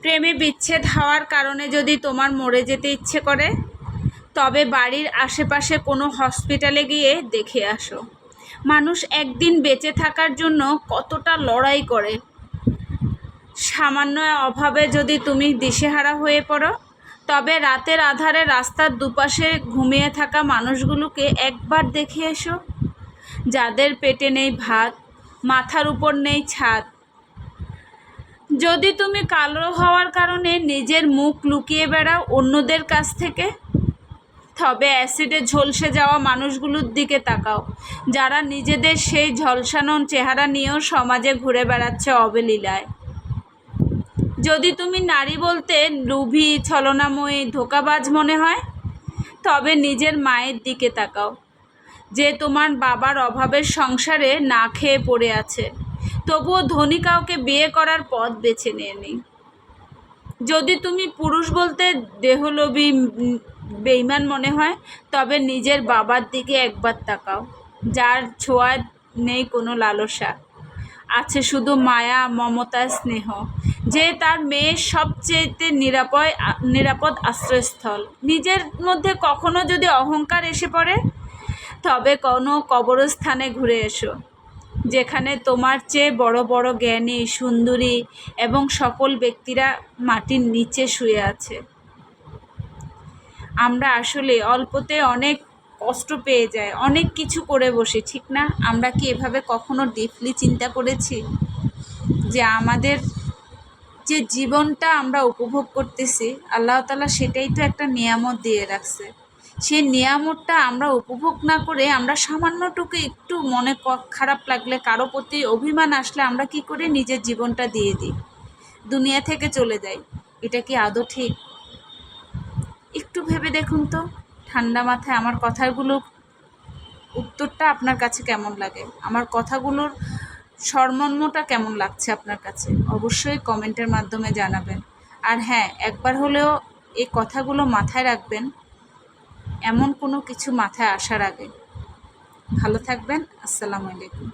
প্রেমে বিচ্ছেদ হওয়ার কারণে যদি তোমার মরে যেতে ইচ্ছে করে, তবে বাড়ির আশেপাশে কোনো হসপিটালে গিয়ে দেখে আসো মানুষ একদিন বেঁচে থাকার জন্য কতটা লড়াই করে। সামান্য অভাবে যদি তুমি দিশেহারা হয়ে পড়ো, তবে রাতের আধারে রাস্তার দুপাশে ঘুমিয়ে থাকা মানুষগুলোকে একবার দেখে এসো, যাদের পেটে নেই ভাত, মাথার উপর নেই ছাদ। যদি তুমি কালো হওয়ার কারণে নিজের মুখ লুকিয়ে বেড়াও অন্যদের কাছ থেকে, তবে অ্যাসিডে ঝলসে যাওয়া মানুষগুলোর দিকে তাকাও, যারা নিজেদের সেই ঝলসানো চেহারা নিয়েও সমাজে ঘুরে বেড়াচ্ছে অবলীলায়। যদি তুমি নারী বলতে লোভী, ছলনাময়ী, ধোঁকাবাজ মনে হয়, তবে নিজের মায়ের দিকে তাকাও, যে তোমার বাবার অভাবের সংসারে না খেয়ে পড়ে আছে, তবুও ধনী কাউকে বিয়ে করার পথ বেছে নেয়নি। যদি তুমি পুরুষ বলতে দেহলোভী, বেঈমান মনে হয়, তবে নিজের বাবার দিকে একবার তাকাও, যার ছোঁয়ায় নেই কোনো লালসা, আছে শুধু মায়া, মমতা, স্নেহ, যে তার মেয়ের সবচেয়ে নিরাপদ আশ্রয়স্থল। নিজের মধ্যে কখনো যদি অহংকার এসে পড়ে, তবে কোনো কবরস্থানে ঘুরে এসো, যেখানে তোমার চেয়ে বড় বড় জ্ঞানী, সুন্দরী এবং সফল ব্যক্তিরা মাটির নিচে শুয়ে আছে। আমরা আসলে অল্পতে অনেক কষ্ট পেয়ে যাই, অনেক কিছু করে বসি, ঠিক না? আমরা কি এভাবে কখনো ডিপলি চিন্তা করেছি যে আমাদের যে জীবনটা আমরা উপভোগ করতেছি, আল্লাহ তাআলা সেটাই তো একটা নিয়ামত দিয়ে রাখছে। সেই নিয়ামতটা আমরা উপভোগ না করে আমরা সামান্যটুকু একটু মনে খারাপ লাগলে, কারো প্রতি অভিমান আসলে আমরা কি করে নিজের জীবনটা দিয়ে দিই, দুনিয়া থেকে চলে যাই। এটা কি আদৌ ঠিক? একটু ভেবে দেখুন তো, ঠান্ডা মাথায় আমার কথাগুলোর উত্তরটা আপনার কাছে কেমন লাগে, আমার কথাগুলোর সরমর্মটা কেমন লাগছে আপনার কাছে, অবশ্যই কমেন্টের মাধ্যমে জানাবেন। আর হ্যাঁ, একবার হলেও এই কথাগুলো মাথায় রাখবেন এমন কোনো কিছু মাথায় আসার আগে। ভালো থাকবেন। আসসালামু আলাইকুম।